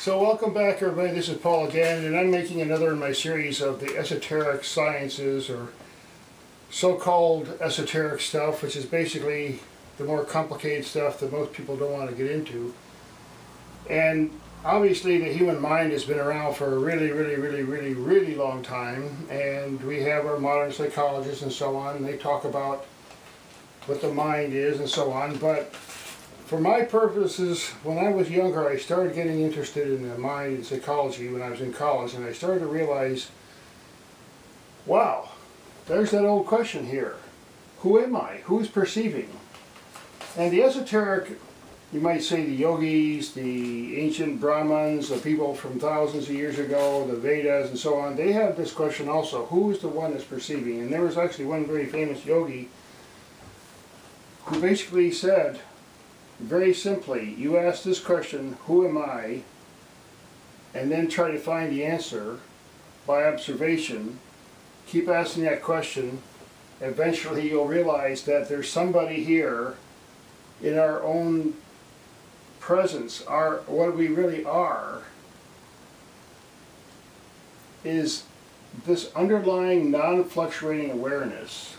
So welcome back everybody, this is Paul again, and I'm making another in my series of the esoteric sciences, or so-called esoteric stuff, which is basically the more complicated stuff that most people don't want to get into. And obviously the human mind has been around for a really long time, and we have our modern psychologists and so on, and they talk about what the mind is and so on, but for my purposes, when I was younger, I started getting interested in the mind and psychology when I was in college, and I started to realize, wow, there's that old question here. Who am I? Who's perceiving? And the esoteric, you might say the yogis, the ancient Brahmins, the people from thousands of years ago, the Vedas and so on, they have this question also. Who is the one that's perceiving? And there was actually one very famous yogi who basically said, very simply, you ask this question, who am I, and then try to find the answer by observation. Keep asking that question. Eventually you'll realize that there's somebody here in our own presence. What we really are is this underlying non-fluctuating awareness,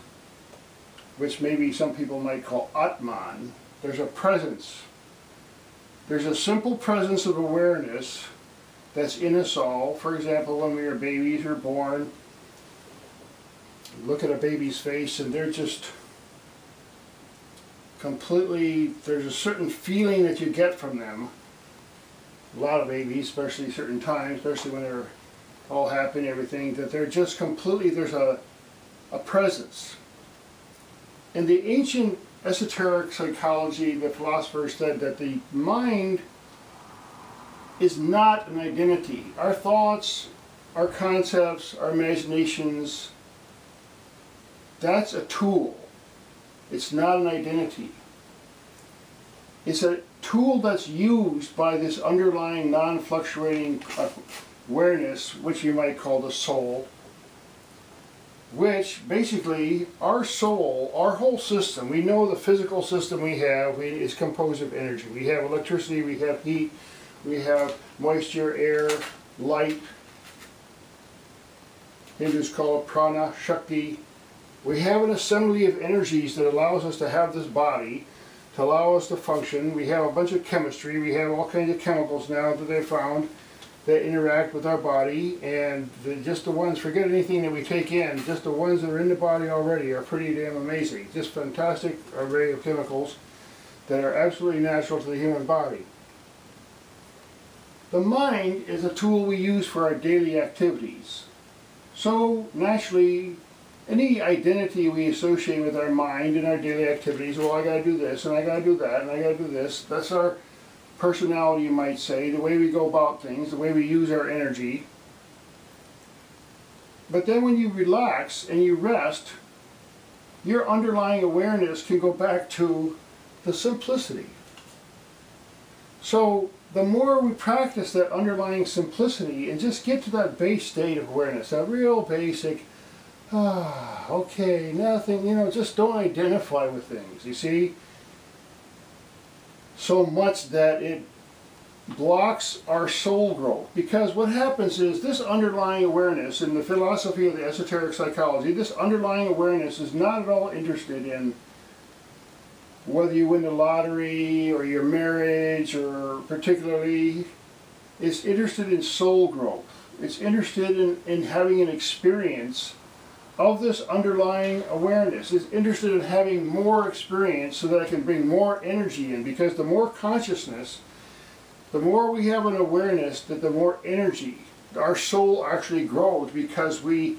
which maybe some people might call Atman. There's a presence. There's a simple presence of awareness that's in us all. For example, when we are babies or born, look at a baby's face and they're just completely, there's a certain feeling that you get from them. A lot of babies, especially certain times, especially when they're all happy and everything, that they're just completely, there's a presence. In the ancient esoteric psychology, the philosophers said that the mind is not an identity. Our thoughts, our concepts, our imaginations, that's a tool. It's not an identity. It's a tool that's used by this underlying non-fluctuating awareness, which you might call the soul, which basically our soul, our whole system, we know the physical system we have is composed of energy. We have electricity, we have heat, we have moisture, air, light. Hindus call it prana, shakti. We have an assembly of energies that allows us to have this body, to allow us to function. We have a bunch of chemistry, we have all kinds of chemicals now that they found that interact with our body, and just the ones, forget anything that we take in, just the ones that are in the body already are pretty damn amazing. Just fantastic array of chemicals that are absolutely natural to the human body. The mind is a tool we use for our daily activities. So naturally, any identity we associate with our mind and our daily activities, well, I gotta do this, and I gotta do that, and I gotta do this, that's our personality, you might say, the way we go about things, the way we use our energy. But then when you relax and you rest, your underlying awareness can go back to the simplicity. So the more we practice that underlying simplicity and just get to that base state of awareness, that real basic, okay, nothing, just don't identify with things, you see? So much that it blocks our soul growth. Because what happens is this underlying awareness, in the philosophy of the esoteric psychology, this underlying awareness is not at all interested in whether you win the lottery or your marriage, or particularly, it's interested in soul growth. It's interested in having an experience of this underlying awareness. Is interested in having more experience so that I can bring more energy in, because the more consciousness, the more we have an awareness, that the more energy our soul actually grows, because we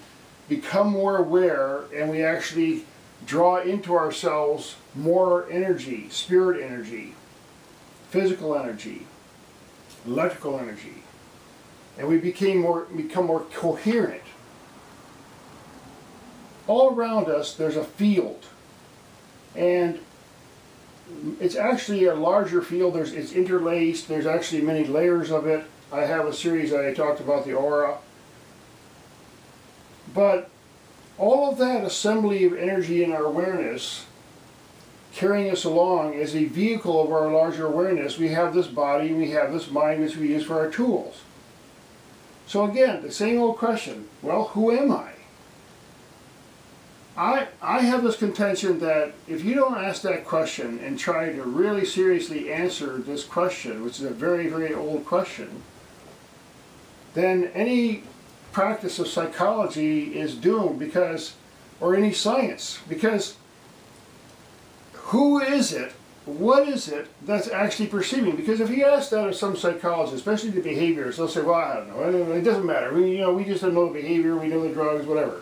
become more aware and we actually draw into ourselves more energy, spirit energy, physical energy, electrical energy, and we become more coherent. All around us there's a field, and it's actually a larger field. It's interlaced, there's actually many layers of it. I have a series that I talked about the aura. But all of that assembly of energy in our awareness carrying us along as a vehicle of our larger awareness. We have this body, we have this mind which we use for our tools. So again, the same old question, well, who am I? I have this contention that if you don't ask that question and try to really seriously answer this question, which is a very, very old question, then any practice of psychology is doomed, because, or any science, because who is it, what is it that's actually perceiving? Because if you ask that of some psychologists, especially the behaviorists, they'll say, well, I don't know, it doesn't matter. We just don't know the behavior, we know the drugs, whatever.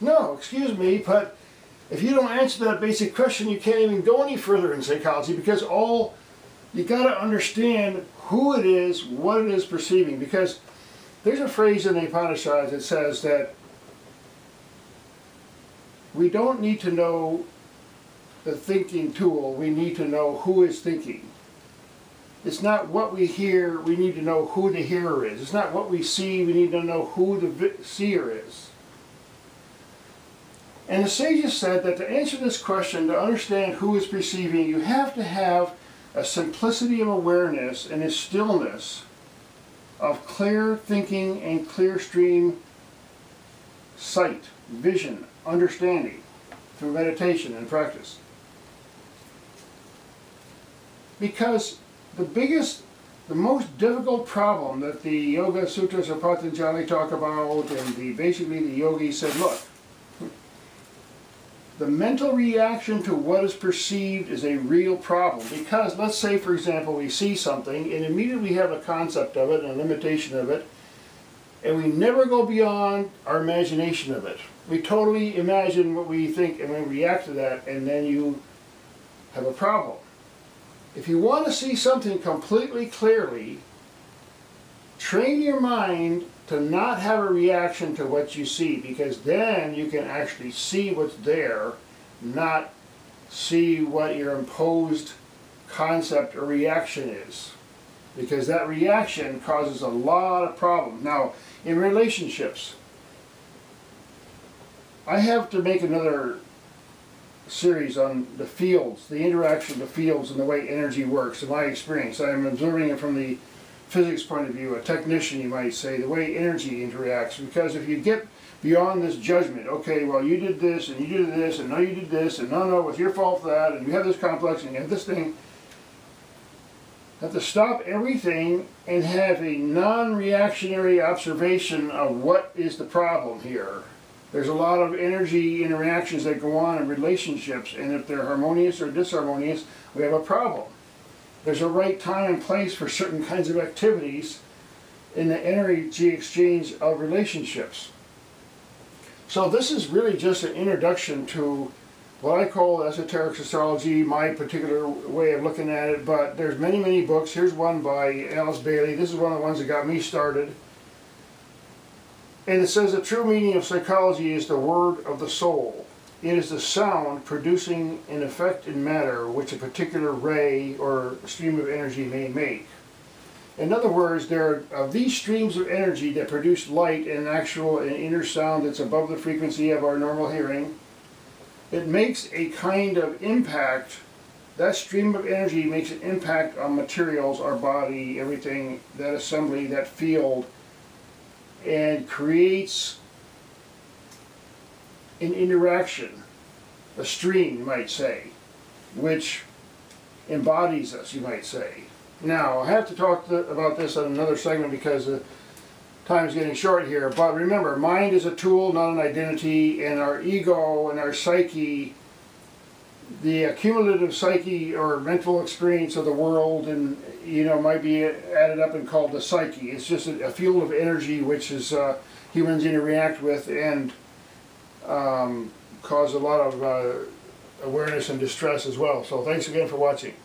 No, excuse me, but if you don't answer that basic question, you can't even go any further in psychology, because you got to understand who it is, what it is perceiving. Because there's a phrase in the Upanishads that says that we don't need to know the thinking tool, we need to know who is thinking. It's not what we hear, we need to know who the hearer is. It's not what we see, we need to know who the seer is. And the sages said that to answer this question, to understand who is perceiving, you have to have a simplicity of awareness and a stillness of clear thinking and clear stream sight, vision, understanding through meditation and practice. Because the most difficult problem that the Yoga Sutras of Patanjali talk about, and basically the yogis said, look, the mental reaction to what is perceived is a real problem. Because let's say, for example, we see something and immediately we have a concept of it and a limitation of it, and we never go beyond our imagination of it. We totally imagine what we think and we react to that, and then you have a problem. If you want to see something completely clearly, train your mind to not have a reaction to what you see, because then you can actually see what's there, not see what your imposed concept or reaction is. Because that reaction causes a lot of problems. Now, in relationships, I have to make another series on the fields, the interaction of the fields and the way energy works. In my experience, I'm observing it from the physics point of view, a technician, you might say, the way energy interacts. Because if you get beyond this judgment, okay, well, you did this, and you did this, and no, you did this, and no, it was your fault for that, and you have this complex, and you have this thing, you have to stop everything and have a non-reactionary observation of what is the problem here. There's a lot of energy interactions that go on in relationships, and if they're harmonious or disharmonious, we have a problem. There's a right time and place for certain kinds of activities in the energy exchange of relationships. So this is really just an introduction to what I call esoteric astrology, my particular way of looking at it, but there's many, many books. Here's one by Alice Bailey. This is one of the ones that got me started. And it says the true meaning of psychology is the word of the soul. It is the sound producing an effect in matter which a particular ray or stream of energy may make. In other words, there are these streams of energy that produce light and actual and inner sound that's above the frequency of our normal hearing. It makes a kind of impact. That stream of energy makes an impact on materials, our body, everything, that assembly, that field, and creates an interaction, a stream, you might say, which embodies us, you might say. Now, I have to talk about this on another segment because time's getting short here, but remember, mind is a tool, not an identity, and our ego and our psyche, the accumulative psyche or mental experience of the world, and might be added up and called the psyche. It's just a field of energy which is humans interact with and cause a lot of awareness and distress as well. So thanks again for watching.